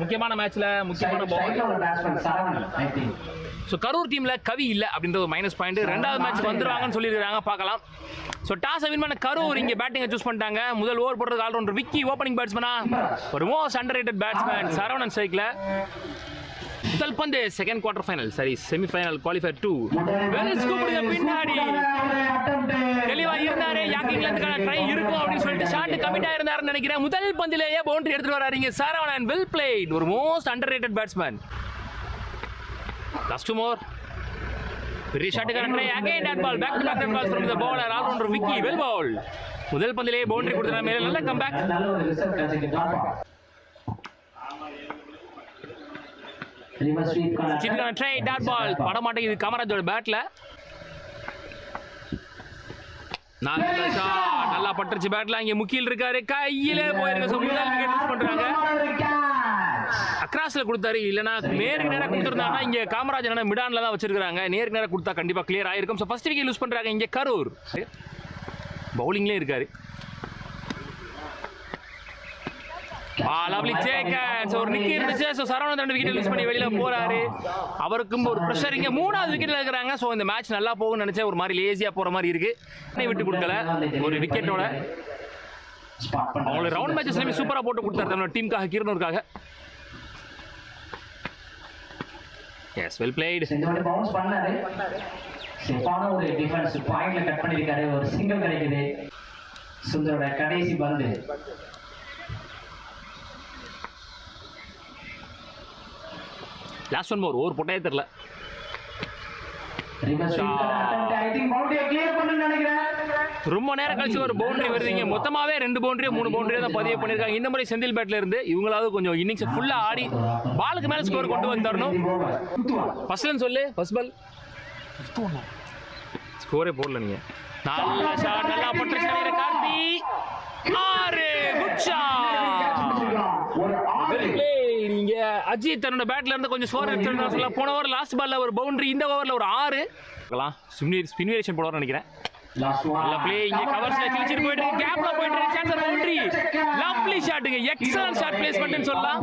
முக்கியமான மேட்ச்ல முக்கியமான பவுலர். ஸோ கரூர் டீம்ல கவி இல்லை அப்படின்ற ஒரு மைனஸ் பாயிண்ட். ரெண்டாவது மேட்ச் வந்துருவாங்கன்னு சொல்லியிருக்காங்க, பார்க்கலாம். ஸோ டாஸ் வின் பண்ண கரூர் இங்கே பேட்டிங்கை சூஸ் பண்ணிட்டாங்க. முதல் ஓவர் போடுறது ஆல்ரவுண்டர் விக்கி, ஓப்பனிங் பேட்ஸ்மேனா ஒரு மோஸ்ட் அண்டர்ரேட்டட் பேட்ஸ்மேன் சரவணன் ஸ்ட்ரைக்ல. முதல் பந்து செகண்ட் குவார்டர் ஃபைனல், சரி செமிஃபைனல் குவாலிஃபயர் 2. பின்னாடி தெளிவா இருந்தாரு, யாக் இங்கிலாந்துக்கான ட்ரை இருக்கும் அப்படின்னு சொல்லிட்டு ஷாட் கமிட் ஆயிருந்தாருன்னு நினைக்கிறேன். முதல் பந்திலேயே பவுண்டரி எடுத்துட்டு வராருங்க சரவணன். வெல் பிளேட், ஒரு most underrated batsman. Last two more. பெரிய ஷாட்டுக்கான try, again dot ball, back to back dot balls from the bowler all-rounder Vicky. Well bowl. முதல் பந்திலேயே பவுண்டரி கொடுத்தா மேல நல்ல கம்பேக். சின்ன ட்ரை, டாட் பால் பட மாட்டேங்குது காமராஜோட பேட்ல. நல்ல ஷாட், நல்லா பட்டுருச்சு பேட்ல. இங்க முக்கில் இருக்காரு, கையில போயிருக்கு. சோ முதல் விக்கெட் மிஸ் பண்றாங்க. அக்ராஸ்ல கொடுத்தாரு, இல்லனா நேருக்கு நேரா கொடுத்திருந்தாங்கன்னா இங்க காமராஜ் என்ன மிடான்ல தான் வச்சிருக்காங்க. நேருக்கு நேரா கொடுத்தா கண்டிப்பா கிளியர் ஆயிருக்கும். சோ ஃபர்ஸ்ட் விக்கெட் லூஸ் பண்றாங்க இங்க கரூர். பவுலிங்லயே இருக்காரு. லவ்லி சேக்கன்ஸ், ஒரு நிக்கி இருந்துச்சு. ஸோ சரவணன் 2 விக்கெட் லூஸ் பண்ணி வெளியில போறாரு. அவருக்கும் ஒரு ப்ரெஷர். இங்க 3வது விக்கெட்ல இருக்கிறாங்க. ஸோ இந்த மேட்ச் நல்லா போகும்னு நினைச்சேன், ஒரு மாதிரி லேசியா போற மாதிரி இருக்கு. விட்டு கொடுக்கல ஒரு விக்கெட்டோட. அவங்களுக்கு ரவுண்ட் மேட்சஸ்லயுமே சூப்பரா போட்டு கொடுத்தாரு நம்ம டீமுக்காக, கீரனூருக்காக. Yes, well played. இந்த பவுன்ஸ் பண்ணாரு. சேஃபான ஒரு டிஃபென்ஸ் பாயிண்ட்ல கட் பண்ணிருக்காரு. ஒரு சிங்கிள் கிடைக்குது. சுந்தரோட கடைசி பந்து. லாஸ்ட் ஒன் மோர், ஓவர் போட்டே தெரியல. ரொம்ப நேரம் கழிச்சு ஒரு பவுண்டரி வருதுங்க. மொத்தமாவே 2 பவுண்டரி 3 பவுண்டரி தான் பதிவு பண்ணிருக்காங்க இந்த மாதிரி செந்தில் பேட்ல இருந்து. இவங்களாவது கொஞ்சம் இன்னிங்ஸ் ஃபுல்லா ஆடி பாலுக்கு மேல ஸ்கோர் கொண்டு வந்துடணும். ஃபர்ஸ்ட்ல சொல்லு, ஃபர்ஸ்ட் பால் ஸ்கோரே போடல நீங்க. நல்ல ஷாட், நல்லா பட்டுருச்சு கார்த்தி. 6 good shot. நீங்க அஜித் தன்னோட பேட்ல இருந்து கொஞ்சம் ஸ்கோர் எடுத்துருந்தா சொல்ல. போன ஓவர் லாஸ்ட் பால்ல ஒரு பவுண்டரி, இந்த ஓவர்ல ஒரு 6. ஸ்பின் வேரியேஷன் போடுவார்னு நினைக்கிறேன். நல்ல பிளே, இங்க கவர்ஸ்ல கிழிச்சிட்டு போயிட்டு இருக்கு, கேப்ல போயிட்டு இருக்கு. சான்ஸ் பவுண்டரி, லவ்லி ஷாட்டுங்க, எக்ஸலன்ட் ஷாட் பிளேஸ்மென்ட்னு சொல்லலாம்.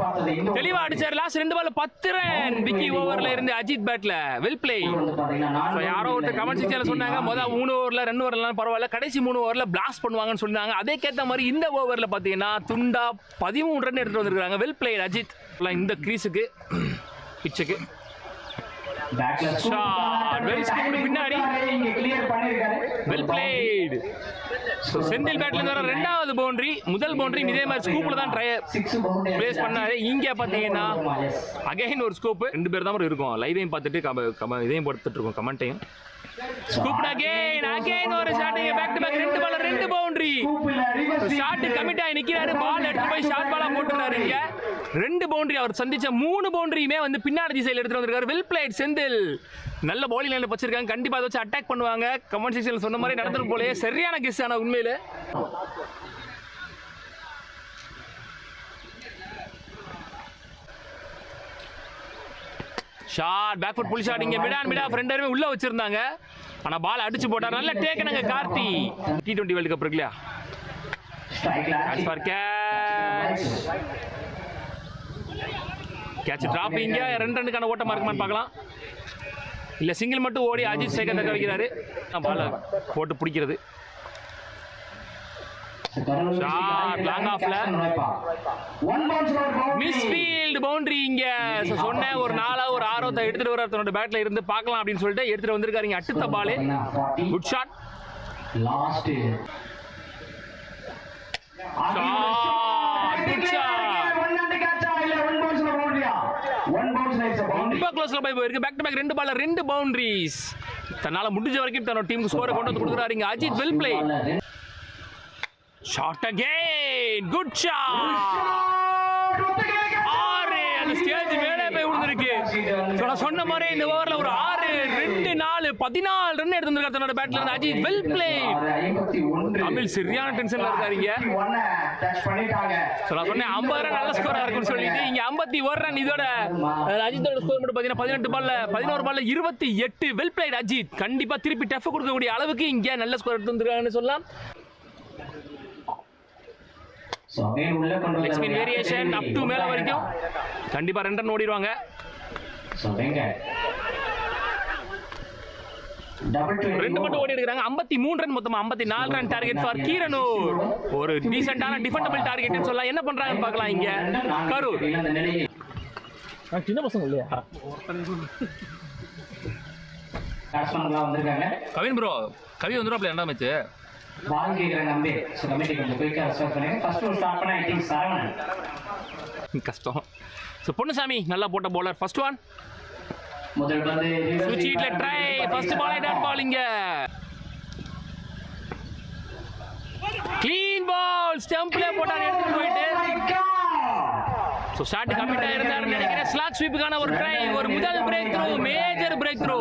தெளிவா அடிச்சாரு. லாஸ்ட் 2 பால்ல 10 ரன் விக்கி ஓவர்ல இருந்து அஜித் பேட்ல. Well play. சோ யாரோ ஒருத்தர் கமெண்ட் செக்ஷன்ல சொன்னாங்க முதல் 3 ஓவர்ல 2 ஓவர்லாம் பரவாயில்ல, கடைசி 3 ஓவர்ல பிளாஸ்ட் பண்ணுவாங்கன்னு சொன்னாங்க. அதே கேத்த மாதிரி இந்த ஓவர்ல பாத்தீங்கன்னா துண்டா 13 ரன் எடுத்து வந்திருக்காங்க. Well play Ajith. இந்த கிரீஸுக்கு பிச்சுக்கு பின்னாடி வெல் பிளேட். செந்தில் பேட்ல இருந்து 2வது பவுண்டரி. முதல் பவுண்டரி இதே மாதிரி ஸ்கூப்ல தான் பிளேஸ் பண்ணாரு. இங்க பாத்தீங்கன்னா அகைன் ஒரு ஸ்கூப். 2 பேர் தான் இருக்கும். லைவையும் பார்த்துட்டு இதையும் பார்த்துட்டு இருக்கோம், கமெண்ட்டையும். ஸ்கூப் அகைன் ஒரு shot. Back to back 2 ball 2 boundary. Shot commit ஆகி நிக்கிறாரு. பால் எடுத்து போய் ஷார்ட் பாலா போட்டுறாரு. இங்க 2 பவுண்டரி. அவர் சந்திச்ச 3 பவுண்டரியுமே வந்து பின்னாடி திசையில் எடுத்துட்டு வந்திருக்காரு. Well plate Senthil. நல்ல பவுலிங் லைன்ல வச்சிருக்காங்க. கண்டிப்பா அதை வச்சு அட்டாக் பண்ணுவாங்க. கமெண்ட் செக்ஷன்ல சொன்ன மாதிரி நடந்துரும் போலயே. சரியான கெஸ் ஆனா உண்மையில. Shot, back foot pull shot. இங்க மிடா ஃப்ரெண்டருமே உள்ள வச்சிருந்தாங்க. ஆனா பால் அடிச்சு போட்டார். நல்ல டேக்கனுங்க கார்த்தி. T20 வேர்ல்ட் கப் இருக்குல்லையா, கேட்ச் ஃபார் கேட்ச் டிராப். இங்க 2 ரன்னுக்கான ஓட்டமா இருக்குமான்னு பார்க்கலாம். இல்ல சிங்கிள் மட்டும் ஓடி அஜித் சேகர் தக்க வைக்கிறாரு. பால போட்டு பிடிக்கிறது. லாங் ஆஃப்ல மிஸ்ஃபீல்ட் பவுண்டரி. இங்க சொன்ன ஒரு 4 ஒரு 6 எடுத்துட்டு வர தன்னோட பேட்ல இருந்து பார்க்கலாம் அப்படின்னு சொல்லிட்டு எடுத்துட்டு வந்திருக்காரு. அடுத்த பால் குட் ஷாட். ரொம்ப க்ளோஸ்ல போய் போயிருக்கு. பேக் டு பேக் 2 பால்ல 2 பவுண்டரிஸ். தன்னால முடிஞ்ச வரைக்கும் தன்னோட டீமுக்கு ஸ்கோரை கொண்டு வந்து கொடுக்குறாரு இங்க Ajith. Well play. Shot again, good shot. 6 அந்த ஸ்டேஜ் மேலே போய் விழுந்திருக்கு. சொன்ன மாதிரி இந்த ஓவர்ல ஒரு 6 2 4 14 ரன் எடுத்து வந்திருக்காரு தன்னோட பேட்ல இருந்து அஜித். Well play. தமிழ் சரியான டென்ஷன்ல இருக்காருங்க. சொன்னேன் 50 ரன் நல்ல ஸ்கோரா இருக்குன்னு சொல்லிட்டு இங்க 51 ரன். இதோட அஜித்தோட ஸ்கோர் மட்டும் பாத்தீங்கன்னா 18 பால்ல 11 பால்ல 28. Well played Ajith. கண்டிப்பா திருப்பி டஃப் கொடுக்கக்கூடிய அளவுக்கு இங்க நல்ல ஸ்கோர் எடுத்து வந்திருக்காங்கன்னு சொல்லலாம். சோ அகைன் உள்ள கொண்டு leg spin variation up to மேல வரைக்கும் கண்டிப்பா 2 ரன் ஓடிடுவாங்க. சோ வெங்கட் டபுள் 2 மட்டும் ஓடி இருக்காங்க. 53 ரன் மொத்தமா 54 ரன் டார்கெட் ஃபார் கீரனூர். ஒரு டீசன்ட்டான டிஃபெண்டபிள் டார்கெட்னு சொல்லலாம். என்ன பண்றாங்கன்னு பார்க்கலாம். இங்க கரூர் சின்ன பசங்க இல்லையா? பேட்ஸ்மேன்லாம் வந்திருக்காங்க. கவின் ப்ரோ கவி வந்துடுவாப்ல ரெண்டாம் மேட்ச் பால் கேக்குறாங்க அம்பே. சோ கமிட்டி கொஞ்சம் குயிக்கா ரெஸ்பான்ஸ் பண்ணுங்க. ஃபர்ஸ்ட் ஒரு ஸ்டார்ட் பண்ண ஐ திங்க் சரவணன் கஷ்டம். ஸோ பொன்னுசாமி நல்லா போட்ட பவுலர். ஃபர்ஸ்ட் ஒன் முதல் பந்து சுவிட்ச்ல try. First ball dot ball. இங்க க்ளீன் பால் ஸ்டம்ப்ல போட்டான் எடுத்து போயிட்டு. ஸோ ஷாட் கமிட் ஆயிருந்தாருன்னு நினைக்கிறேன். ஸ்லாட் ஸ்வீப்புக்கான ஒரு ட்ரை. ஒரு முதல் break through, major break through.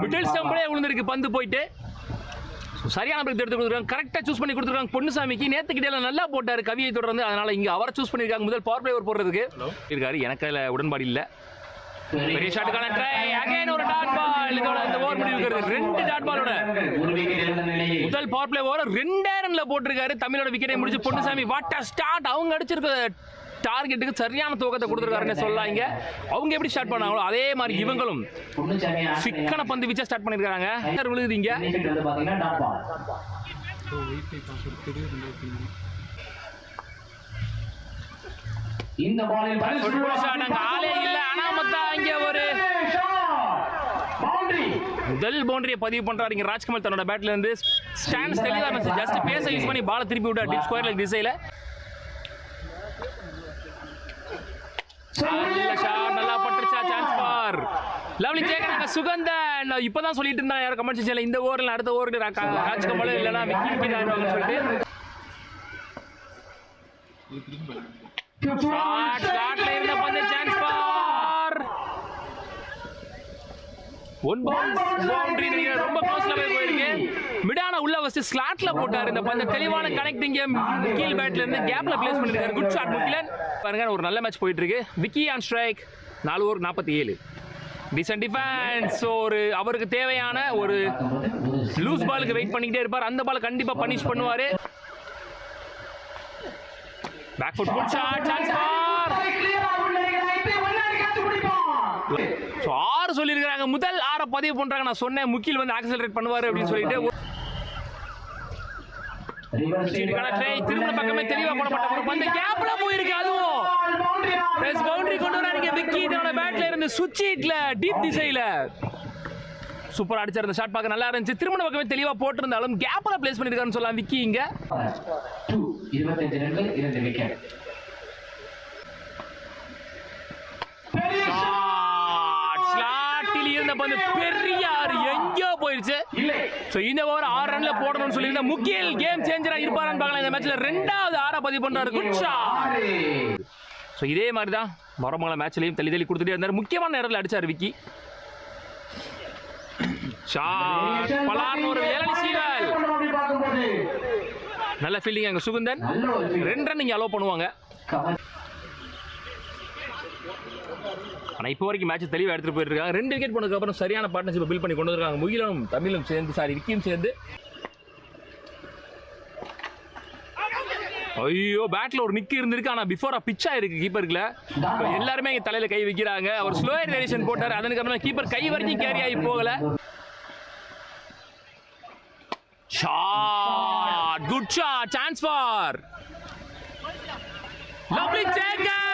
Middle ஸ்டம்ப்லே விழுந்திருக்கு பந்து போயிட்டு. சரியான பிரேக் எடுத்து கொடுத்துருக்காங்க. கரெக்டாக சூஸ் பண்ணி கொடுத்துருக்காங்க பொன்னுசாமிக்கு. நேற்றுக்கிட்டே நல்லா போட்டார் கவியை தொடர்ந்து. அதனால இங்கே அவரை சூஸ் பண்ணியிருக்காங்க முதல் பவர் பிளே ஓவர் போடுறதுக்கு இருக்காரு. எனக்கு அதில் உடன்பாடு இல்லை. பெரிய ஷாட்டுக்கான ட்ரை. அகைன் ஒரு டாட் பால். இதோட இந்த ஓவர் முடிவுக்கிறது 2 டாட் பாலோட முதல் பவர் பிளே ஓவர் 2 ரன்ல போட்டிருக்காரு. தமிழோட விக்கெட்டை முடிச்சு பொன்னுசாமி வாட் அ ஸ்டார்ட். அவங்க அடிச்சிருக்க டார்கெட்டுக்கு சரியான துவக்கத்தை கொடுத்துருக்காருன்னு சொல்லலாம். இங்க அவங்க எப்படி ஸ்டார்ட் பண்ணாங்களோ அதே மாதிரி இவங்களும் சிக்கன பந்து வீச்சா ஸ்டார்ட் பண்ணிருக்காங்க. விழுகுது இங்க. இந்த பாலில் ஆளே இல்ல. ஆனா மொத்தம் இங்க ஒரு முதல் பவுண்டரியை பதிவு பண்றாரு இங்க ராஜ்கமல். தன்னோட பேட்ல இருந்து ஸ்டாண்ட்ஸ் தெளிவா இருந்துச்சு. ஜஸ்ட் பேஸ யூஸ் பண்ணி பாலை திருப்பி விட்டா டிப் ஸ்கொயர்ல திசையில. நல்ல ஷாட். நல்லா பட்டுருச்சா. சான்ஸ் ஃபார் லவ்லி கேக்குறாங்க சுகந்தன். இப்பதான் சொல்லிட்டு இருந்தாங்க யாரும் கமெண்ட் செக்ஷன்ல இந்த ஓவர்ல அடுத்த ஓவருக்கு ராஜ்கமல் இல்லனா விக்கி விக்கெட் ஆயிடுவாங்கன்னு சொல்லிட்டு. ஷாட்ல இருந்த பந்து சான்ஸ் ஃபார் ஒன் பவுண்டரி. ரொம்ப க்ளோஸ்ல போயிருக்கு. மிடான உள்ள வச்சு ஸ்லாட்ல போட்டாரு இந்த பந்து. தெளிவான கனெக்டிங் முகில் பேட்ல இருந்து கேப்ல பிளேஸ் பண்ணிருக்காரு. Good shot Mugilan. பாருங்க ஒரு நல்ல மேட்ச் போயிட்டு இருக்கு. Vicky on strike. 4 over 47. Decent defence. ஒரு அவருக்கு தேவையான ஒரு லூஸ் பாலுக்கு வெயிட் பண்ணிக்கிட்டே இருப்பார். அந்த பால் கண்டிப்பா பனிஷ் பண்ணுவாரு. Back foot good shot. Chance for so 6 சொல்லிருக்காங்க. முதல் 6 பதிவு பண்றாங்க. நான் சொன்னேன் முகில் வந்து ஆக்சலரேட் பண்ணுவாரு அப்படின்னு சொல்லிட்டு. திரும்ப பக்கமே தெளிவா போடப்பட்ட ஒரு பந்து கேப்ல போயிருக்கு. அதுவும் பிரஸ் பவுண்டரி கொண்டு வராங்க விக்கி. தன்னோட பேட்ல இருந்து சுவிட்ச் ஹிட்ல டீப் திசையில சூப்பர் அடிச்சார். இந்த ஷாட் பார்க்க நல்லா இருந்துச்சு. திரும்ப பக்கமே தெளிவா போட்டிருந்தாலும் கேப்ல பிளேஸ் பண்ணிருக்காருன்னு சொல்லலாம் விக்கி. இங்க 25 ரன்கள் 2 விக்கெட். ஸ்லாட்டில் இருந்த பந்து பெரியார் எங்கேயோ போயிருச்சு. சோ இந்த ஓவர் 6 ரன்ல போடணும்னு சொல்லியிருந்தா முக்கிய கேம் சேஞ்சரா இருப்பாரான்னு பார்க்கலாம். இந்த மேட்ச்ல 2வது 6 பதிவு பண்றாரு. Good shot. சோ இதே மாதிரி தான் மரமங்கல மேட்ச்லயும் தள்ளி தள்ளி கொடுத்துட்டே இருந்தாரு. முக்கியமான நேரத்தில் அடிச்சார் விக்கி. ஷாட் பலார்னு ஒரு ஏழனி சீவல். நல்ல ஃபீல்டிங் அங்க சுகந்தன். 2 ரன் இங்க அலோவ் பண்ணுவாங்க. ஆனா இப்போ வரைக்கும் மேட்ச் தெளிவா எடுத்துட்டு போயிட்டு இருக்காங்க. 2 விக்கெட் போனதுக்கு அப்புறம் சரியான பார்ட்னர்ஷிப் பில்ட் பண்ணி கொண்டு வந்திருக்காங்க. முகிலும் தமிழும் சேர்ந்து விக்கியும் சேர்ந்து. ஐயோ பேட்ல ஒரு நிக்கு இருந்திருக்கு. ஆனா பிஃபோரா பிட்ச் ஆயிருக்கு கீப்பருக்குல. எல்லாருமே இங்க தலையில கை வைக்கிறாங்க. அவர் ஸ்லோயர் வேரியேஷன் போட்டாரு. அதுக்கு அப்புறம் கீப்பர் கை வரைக்கும் கேரி ஆகி போகல. Shot good shot. Chance for lovely Sekar.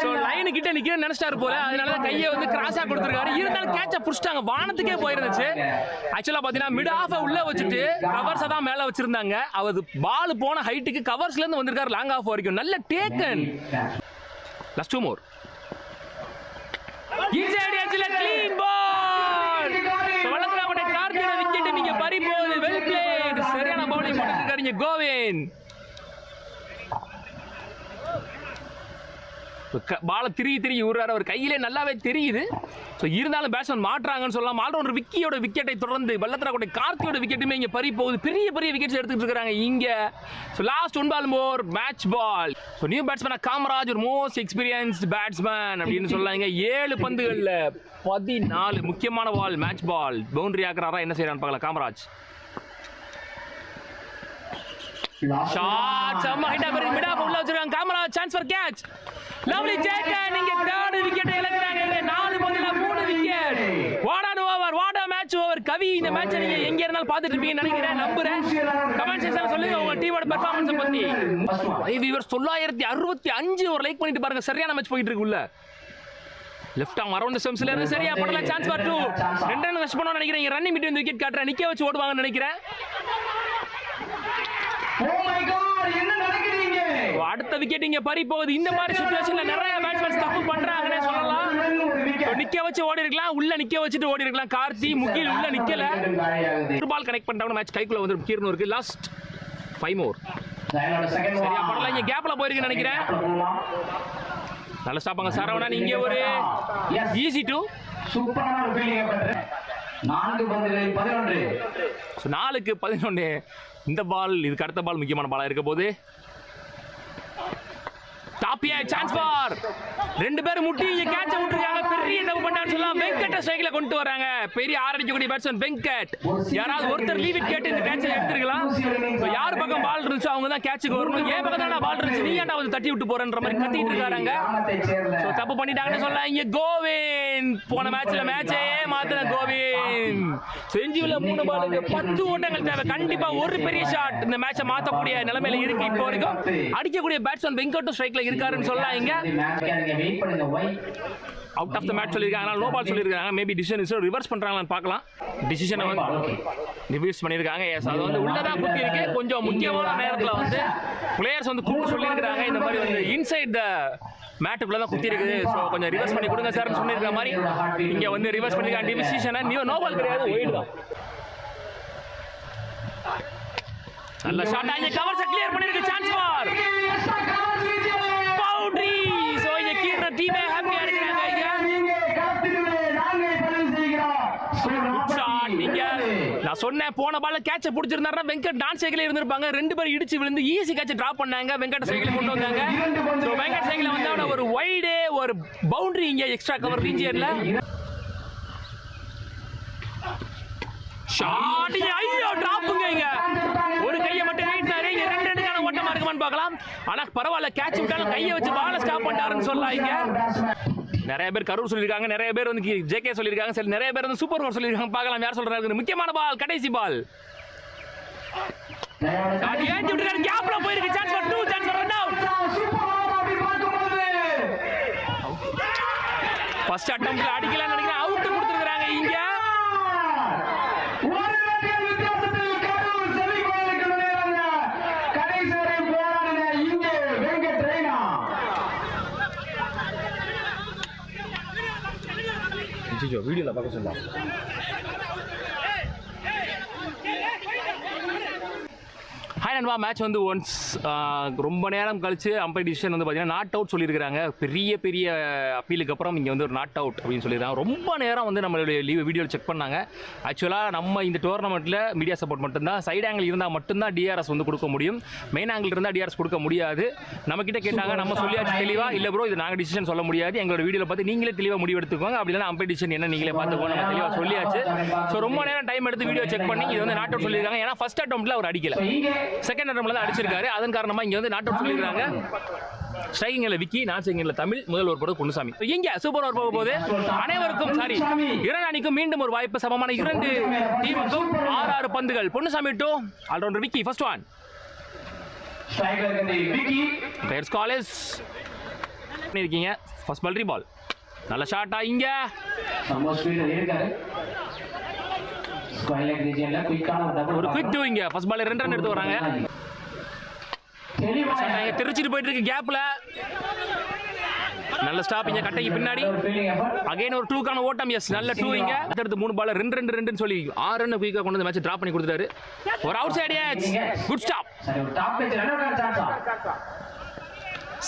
So line கிட்ட நிக்க நினைச்சாரு போல. அதனால தான் கையை வந்து கிராஸா கொடுத்திருக்காரு. இருந்தாலும் கேட்ச புடிச்சிட்டாங்க. வானத்துக்கே போயிருந்துச்சு. ஆக்சுவலா பாத்தீங்கன்னா மிட் ஆஃப் உள்ள வச்சுட்டு கவர்ஸா தான் மேல வச்சிருந்தாங்க. அவர் பால் போன ஹைட்டுக்கு கவர்ஸ்ல இருந்து வந்திருக்காரு லாங் ஆஃப் வரைக்கும். நல்ல டேக்கன். லாஸ்ட் 2 மோர். இன்சைட் எட்ஜ்ல க்ளீன் பால். வளர்க்கறாங்க கார்த்தியோட விக்கெட் நீங்க பறி போகுது. Well plate. சரியான பவுலிங் போட்டுருக்காருங்க கோவிந்த். பால திரி விடுறாரு. அவர் கையிலே நல்லாவே தெரியுது. ஸோ இருந்தாலும் பேட்ஸ்மேன் மாற்றாங்கன்னு சொல்லலாம். ஆல்ரவுண்டர் விக்கியோட விக்கெட்டை தொடர்ந்து வல்லத்தராக்கோட்டை கார்த்தியோட விக்கெட்டுமே இங்கே பறி போகுது. பெரிய விக்கெட்ஸ் எடுத்துட்டு இருக்காங்க இங்க. So last 1 ball more match ball. So new batsman Kamaraj ஒரு மோஸ்ட் எக்ஸ்பீரியன்ஸ்ட் பேட்ஸ்மேன் அப்படின்னு சொல்லாங்க. 7 பந்துகள்ல 14 முக்கியமான பால் மேட்ச் பால். பவுண்டரி ஆக்குறாரா என்ன செய்யறான்னு பார்க்கலாம் காமராஜ். ஷாட் செம்ம ஹிட்டா போயிருக்கு. மிட் ஆஃப் உள்ள வச்சிருக்காங்க. Camera chance for catch. Lovely ஜேக்கன் இங்க தேர்ட் விக்கெட் இழக்குறாங்க. 4 பந்துல 3 wicket. What an over, what a match over. Kavi இந்த மேட்சை நீங்க எங்க இருந்தாலும் பார்த்துட்டு இருப்பீங்கன்னு நினைக்கிறேன், நம்புறேன். கமெண்ட் செக்ஷன்ல சொல்லுங்க உங்க டீமோட பெர்ஃபார்மன்ஸ் பத்தி. வியூவர்ஸ் 965 ஒரு லைக் பண்ணிட்டு பாருங்க. சரியான மேட்ச் போயிட்டு இருக்கு உள்ள. லெஃப்ட் ஆர்ம் அரவுண்ட் தி ஸ்டம்ப்ஸ்ல இருந்து சரியா படல. Chance for 2. 2 ரன் ரஷ் பண்ணனும்னு நினைக்கிறேன். ரன்னிங் பிட்வீன் விக்கெட் காட்ற நிக்க வச்சு ஓடுவாங்கன்னு நினைக்கிறேன். ஓ மை காட், என்ன நடக்குதுங்க? அடுத்த விக்கெட் இங்க பறி போகுது. இந்த மாதிரி சிச்சுவேஷன்ல நிறைய பேட்ஸ்மேன்ஸ் தப்பு பண்றாங்கன்னே சொல்லலாம். நிக்க வச்சு ஓடி இருக்கலாம், உள்ள நிக்க வச்சிட்டு ஓடி இருக்கலாம். கார்த்தி முகில் உள்ள நிக்கல. ஒரு பால் கனெக்ட் பண்ணிட்டாங்க. மேட்ச் கைக்குள்ள வந்து கீர்னு இருக்கு. Last 5 more. சரியா படல. இங்க கேப்ல போயிருக்கு நினைக்கிறேன். நல்ல ஸ்டாப்பாங்க சரவணன். இங்க ஒரு ஈஸி டு சூப்பரான ஒரு ஃபீல்டிங் பண்றேன். 4 பந்துகளில் 11. 4க்கு 11. இந்த பால் இதுக்கு அடுத்த பால் முக்கியமான பாலா இருக்க போது. டாப்பியா சான்ஸ் ஃபார் 2 பேர் முட்டி இங்க கேட்ச் விட்டுருக்காங்க. பெரிய தப்பு பண்ணான்னு சொல்லலாம். வெங்கட் ஸ்ட்ரைக்ல கொண்டு வராங்க. பெரிய ஆரடிக்கக்கூடிய பேட்ஸ்மேன் வெங்கட். யாராவது ஒருத்தர் லீவ் இட் கேட்டு இந்த கேட்சை எடுத்துக்கலாம். யார் பக்கம் பால் இருந்துச்சு அவங்க தான் கேட்சுக்கு வரணும். ஏன் பக்கம் தான் பால் இருந்துச்சு நீ ஏன்டா வந்து தட்டி விட்டு போறன்ற மாதிரி கத்திட்டு இருக்காங்க. சோ தப்பு பண்ணிட்டாங்கன்னு சொல்லலாம். இங்க கோவிந்த் போன மேட்ச்ல மேட்சே மாத்தின கோவிந்த். செஞ்சுல 3 பாலுக்கு 10 ஓட்டங்கள் தேவை. கண்டிப்பா ஒரு பெரிய ஷாட் இந்த மேட்சை மாத்தக்கூடிய நிலைமையில இருக்கு. இப்போ வரைக்கும் அடிக்கக்கூடிய பேட்ஸ்மேன் வெங்கட் ஸ்ட்ரைக்ல இருக்காருன்னு சொல்லலாம். இங்க அவுட் ஆஃப் த மேட்ச் சொல்லிருக்காங்க. நோ பால் சொல்லிருக்காங்க. மேபி டிசிஷன் ரிவர்ஸ் பண்றாங்களான்னு பார்க்கலாம். டிசிஷனை வந்து ரிவர்ஸ் பண்ணிருக்காங்க. எஸ் அது வந்து உள்ளதான் குத்தி இருக்கு. கொஞ்சம் முக்கியமான நேரத்தில் வந்து பிளேயர்ஸ் வந்து கூப்பிட்டு சொல்லியிருக்காங்க. இந்த மாதிரி வந்து இன்சைட் த மேட்டுக்குள்ள தான் குத்தி இருக்குது. ஸோ கொஞ்சம் ரிவர்ஸ் பண்ணி கொடுங்க சார்னு சொல்லியிருக்க மாதிரி இங்க வந்து ரிவர்ஸ் பண்ணிருக்காங்க. டிசிஷனை நோ பால் கிடையாது, ஒயிட் தான். நல்ல ஷாட். இங்க கவர்ஸ் கிளியர் பண்ணிருக்கு. Chance for boundary. சோ இங்க கீர்ன டீமே ஹாப்பியா இருக்காங்க. நான் சொன்னேன் போன பால்ல கேட்ச பிடிச்சிருந்தாருன்னா வெங்கட் டான்ஸ் சைக்கிள் இருந்திருப்பாங்க. 2 பேர் இடிச்சு விழுந்து ஈஸி கேட்ச டிராப் பண்ணாங்க. வெங்கட் சைக்கிள் கொண்டு வந்தாங்க. சோ வெங்கட் சைக்கிள் வந்தவன ஒரு வைடு ஒரு பவுண்டரி இங்க எக்ஸ்ட்ரா கவர் ரீஜியன்ல. ஷாட் ஐயோ டிராப்புங்க. இங்க ஒரு கையை மட்டும் நீட்டினாரு. இங்க 2-2க்கான ஓட்டமா இருக்குமான்னு பார்க்கலாம். ஆனா பரவாயில்ல, கேட்ச் விட்டாலும் கையை வச்சு பால ஸ்டாப் பண்ணிட்டாருன்னு சொல்லலாம். இங்க நிறைய பேர் கரூர் சொல்லியிருக்காங்க, நிறைய பேர் வந்து ஜேகே சொல்லியிருக்காங்க, சரி நிறைய பேர் வந்து சூப்பர் ஓவர் சொல்லியிருக்காங்க. பார்க்கலாம் யார் சொல்றாங்க. முக்கியமான பால், கடைசி பால். ஏஞ்சி விட்டுறாரு. கேப்ல போயிருக்கு. Chance for 2. Chance for run out. First அட்டெம்ப்ட்ல அடிக்கலாம்னு நினைக்கிறேன். அவுட் கொடுத்துருக்காங்க. இங்க வீடியோல பார்க்க சொல்லலாம். ஹாய் நண்பா, மேட்ச் வந்து ஒன்ஸ் ரொம்ப நேரம் கழிச்சு அம்பையர் டிசிஷன் வந்து பார்த்தீங்கன்னா நாட் அவுட் சொல்லியிருக்காங்க. பெரிய பெரிய அப்பீலுக்கு அப்புறம் இங்கே வந்து ஒரு நாட் அவுட் அப்படின்னு சொல்லியிருக்காங்க. ரொம்ப நேரம் வந்து நம்மளுடைய வீடியோவில் செக் பண்ணாங்க. ஆக்சுவலாக நம்ம இந்த டோர்னமெண்ட்டில் மீடியா சப்போர்ட் மட்டும்தான். சைட் ஆங்கிள் இருந்தால் மட்டும்தான் டிஆர்எஸ் வந்து கொடுக்க முடியும். மெயின் ஆங்கிள் இருந்தால் டிஆர்எஸ் கொடுக்க முடியாது. நம்மக்கிட்ட கேட்டாங்க, நம்ம சொல்லியாச்சு தெளிவாக. இல்லை ப்ரோ இது நாங்கள் டிசிஷன் சொல்ல முடியாது, எங்களோட வீடியோவில் பார்த்து நீங்களே தெளிவாக முடிவு எடுத்துக்கோங்க. அப்படி இல்லைனா அம்பையர் டிசிஷன் என்ன நீங்களே பார்த்துக்கோங்க, நம்ம தெளிவாக சொல்லியாச்சு. ஸோ ரொம்ப நேரம் டைம் எடுத்து வீடியோ செக் பண்ணி இது வந்து நாட் அவுட் சொல்லியிருக்காங்க. ஏன்னா ஃபர்ஸ்ட் அட்டெம்ப்ட்ல அவர் அடிக்கல, செகண்ட் அட்டெம்ப்ட்ல தான் அடிச்சிருக்காரு. அதன் காரணமா இங்க வந்து நாட் அவுட் சொல்லிருக்காங்க. ஸ்ட்ரைக்கிங்ல விக்கி, நான் ஸ்ட்ரைக்கிங்ல தமிழ், முதல் ஓவர் போட குண்டுசாமி. இங்க சூப்பர் ஓவர் போக போகுது. அனைவருக்கும் சாரி, 2 அணிக்கும் மீண்டும் ஒரு வாய்ப்பு. சமமான 2 டீமுக்கும் 6 பந்துகள். Ponnusamy to allrounder Vicky. First one striker கண்டி விக்கி. பேர்ஸ் காலேஜ் பண்ணிருக்கீங்க. ஃபர்ஸ்ட் பால் ரீபால். நல்ல ஷாட்டா இங்க நம்ம ஸ்பீட்ல இருக்காரு. ஒரு குயிக் டூயிங்க. ஃபர்ஸ்ட் பால் 2 ரன் எடுத்து வராங்க. திருச்சிட்டு போயிட்டு இருக்கு கேப்ல. நல்ல ஸ்டாப் இங்க கட்டைக்கு பின்னாடி. அகைன் ஒரு 2க்கான ஓட்டம். எஸ் நல்ல 2 இங்க. அடுத்து 3 பால் 2 சொல்லி 6 ரன் குயிக்கா கொண்டு வந்து மேட்ச் டிராப் பண்ணி கொடுத்துட்டாரு. ஒரு out side edge. Good stop.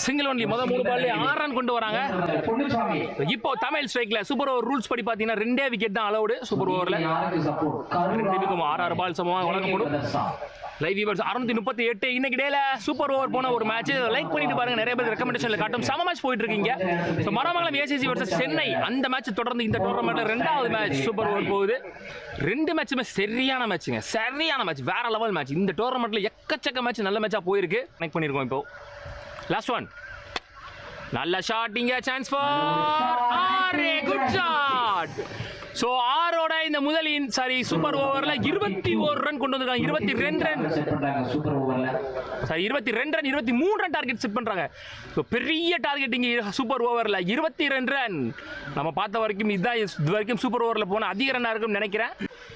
Single only முதல் 3 பால்ல 6 ரன் கொண்டு வராங்க. பொன்னுசாமி இப்போ தமிழ் ஸ்ட்ரைக்ல சூப்பர் ஓவர் ரூல்ஸ் படி பாத்தீங்கன்னா 2 விக்கெட் தான் அலௌடு சூப்பர் ஓவர்ல. யாருக்கு சப்போர்ட் 2 6 பால் சமமாக வழங்கப்படும். லைவ் வியூவர்ஸ் 638 இன்னைக்கு டேல சூப்பர் ஓவர் போன ஒரு மேட்ச் லைக் பண்ணிட்டு பாருங்க. நிறைய பேர் ரெக்கமெண்டேஷன்ல காட்டும் சம மேட்ச் போயிட்டு இருக்கீங்க. So Maramangalam ACC versus Chennai அந்த மேட்ச் தொடர்ந்து இந்த டோர்னமெண்ட்ல 2வது மேட்ச் சூப்பர் ஓவர் போகுது. 2 மேட்சுமே சரியான மேட்சுங்க, சரியான மேட்ச், வேற லெவல் மேட்ச். இந்த டோர்னமெண்ட்ல எக்கச்சக்க மேட்ச் நல்ல மேட்சா போயிருக்கு. கனெக்ட் பண்ணிருக்கோம். இப்போ லாஸ்ட் ஒன் நல்ல ஷாட், இங்க சான்ஸ் ஃபார் ஆரே, குட் ஷாட். சோ ஆரோட இந்த முதல் சூப்பர் ஓவர்ல 21 ரன் கொண்டு வந்திருக்காங்க. 22 ரன் செட் பண்றாங்க சூப்பர் ஓவர்ல. சரி 22 ரன் 23 ரன் டார்கெட் செட் பண்றாங்க. ஸோ பெரிய டார்கெட் இங்க சூப்பர் ஓவர்ல 22 ரன். நம்ம பார்த்த வரைக்கும் இதுதான் இது வரைக்கும் சூப்பர் ஓவர்ல போன அதிக ரன்னா இருக்கும்னு நினைக்கிறேன்.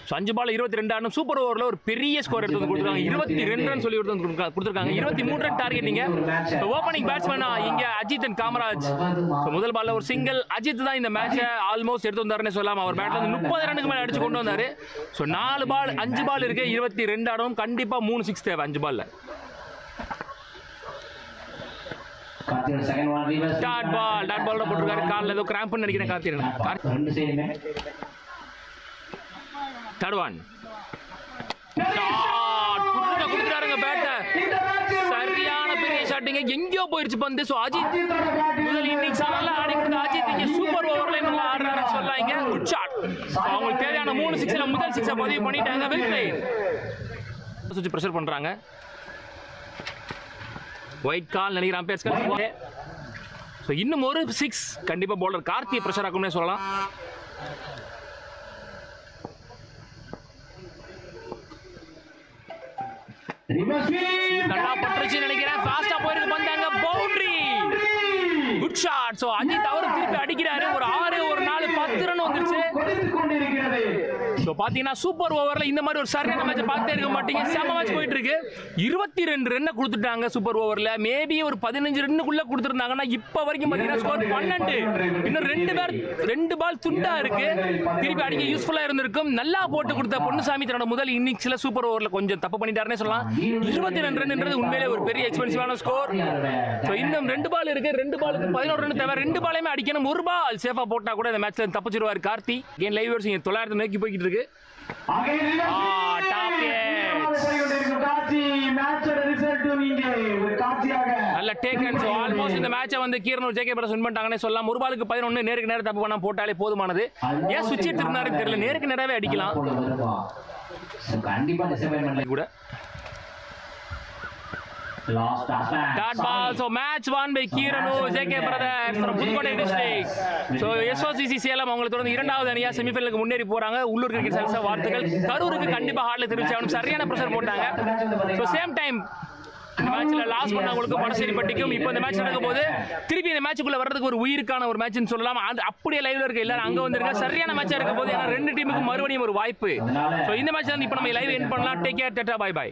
ஸோ 5 பால் 22 ரன் சூப்பர் ஓவர்ல ஒரு பெரிய ஸ்கோர் எடுத்து வந்து கொடுத்துருக்காங்க. 22 ரன் சொல்லி கொடுத்துருக்காங்க. 23 ரன் டார்கெட் இங்க. ஓப்பனிங் பேட்ஸ்மேனா இங்க அஜித் அண்ட் காமராஜ். ஸோ முதல் பால்ல ஒரு சிங்கிள். அஜித் தான் இந்த மேட்சை ஆல்மோஸ்ட் எடுத்து வந்தாருன்னு சொல்லலாம். அவர் பேட்ல 30 ரன்னுக்கு மேல அடிச்சு கொண்டு வந்தாரு. ஸோ 4 பால் 5 பால் இருக்கு, 22 ஆடும். கண்டிப்பா 3 6 தேவை 5 பால்ல. Karthikan second one reverse dot ball போட்டுருக்காரு. கால்ல ஏதோ கிராம்ப்னு நினைக்கிறேன் கார்த்திகன். ரெண்டு சைடுமே தேர்ட் ஒன் ஷாட் கொடுத்துறாருங்க பேட்டை. சரியான பெரிய ஷாட்டிங்க, எங்கேயோ போயிருச்சு பந்து. ஸோ அஜித் முதல் இன்னிங்ஸ் நல்லா ஆடி கொடுத்த அஜித் இங்க சூப்பர் ஓவர்ல நல்லா ஆடுறாருன்னு சொல்லலாம். Good shot. அவங்களுக்கு தேவையான 3 6ல முதல் 6 பதிவு பண்ணிட்டாங்க. Well played. சுத்தி பிரஷர் பண்றாங்க. ஒயிட் கால் நினைக்கிறேன் அம்பேர்ஸ்கர். ஸோ இன்னும் ஒரு 6 கண்டிப்பா பவுலர் கார்த்தியை பிரஷர் ஆகும்னே சொல்லலாம். நல்லா பட்டுருச்சு நினைக்கிறேன். ஃபாஸ்டா போயிருக்கு பந்தாங்க. Boundary, good shot. So Ajith அவரு திருப்பி அடிக்கிறாரு. ஒரு 6 ஒரு 4 10 ரன் வந்துருச்சு. சோ பாத்தீங்கன்னா சூப்பர் ஓவர்ல இந்த மாதிரி ஒரு சரியான மேட்ச் பார்த்தே இருக்க மாட்டீங்க. செம மேட்ச் போயிட்டு இருக்கு. 22 ரன் கொடுத்துட்டாங்க சூப்பர் ஓவர்ல. மேபி ஒரு 15 ரன்னுக்குள்ள கொடுத்துருந்தாங்கன்னா இப்ப வரைக்கும் பாத்தீங்கன்னா ஸ்கோர் 12. இன்னும் 2 பால் துண்டா இருக்கு. திருப்பி அடிக்க யூஸ்ஃபுல்லா இருந்திருக்கும். நல்லா போட்டு கொடுத்த பொன்னுசாமி தன்னோட முதல் இன்னிங்ஸ்ல சூப்பர் ஓவர்ல கொஞ்சம் தப்பு பண்ணிட்டாருன்னே சொல்லலாம். 22 ரன்ன்றது உண்மையிலே ஒரு பெரிய எக்ஸ்பென்சிவான ஸ்கோர். சோ இன்னும் 2 பால் இருக்கு. 2 பாலுக்கு 11 ரன் தேவை. 2 பாலையுமே அடிக்கணும். ஒரு பால் சேஃபா போட்டா கூட இந்த மேட்ச்ல தப்பிச்சிருவாரு கார்த்தி. கேம் லைவ் வர்ஸ் 900 நோக்கி போயிட்டு இருக்கு. நல்ல டேக்கன். சோ ஆல்மோஸ்ட் இந்த மேட்சை வந்து கீரனூர் ஜேகே பிரஸ் வின் பண்ணிட்டாங்கன்னு சொல்லலாம். ஒரு பாலுக்கு 11 நேருக்கு நேரம் தப்பு பண்ணா போட்டாலே போதுமானது. ஏன் சுவிட்ச் எடுத்துருந்தாருன்னு தெரியல. நேருக்கு நேரவே அடிக்கலாம் கண்டிப்பா டிசப்பாயின்ட்மென்ட் கூட. Dot ball. So match won by Kiranu JK Brothers from Pudukkottai district. So SOCC Salem அவங்களை தொடர்ந்து 2வது அணியா செமிஃபைனலுக்கு முன்னேறி போறாங்க. உள்ளூர் கிரிக்கெட் சர்வீஸ் வாழ்த்துக்கள். கரூருக்கு கண்டிப்பா ஹார்ட்ல தெரிவிச்சாலும் சரியான பிரஷர் போட்டாங்க. So சேம் டைம் இந்த மேட்ச்ல லாஸ் பண்ணவங்களுக்கு படசேரிப்பட்டிக்கும் இப்போ இந்த மேட்ச் நடக்கும் போது திருப்பி இந்த மேட்சுக்குள்ள வர்றதுக்கு ஒரு உயிருக்கான ஒரு மேட்ச்னு சொல்லலாம். அப்படியே லைவ்ல இருக்க எல்லாரும் அங்க வந்திருக்க சரியான மேட்சா இருக்க போது ஏன்னா 2 டீமுக்கும் மறுபடியும் ஒரு வாய்ப்பு. ஸோ இந்த மேட்ச் தான் இப்போ நம்ம லைவ் எண்ட் பண்ணலாம். Take care, tata, bye by.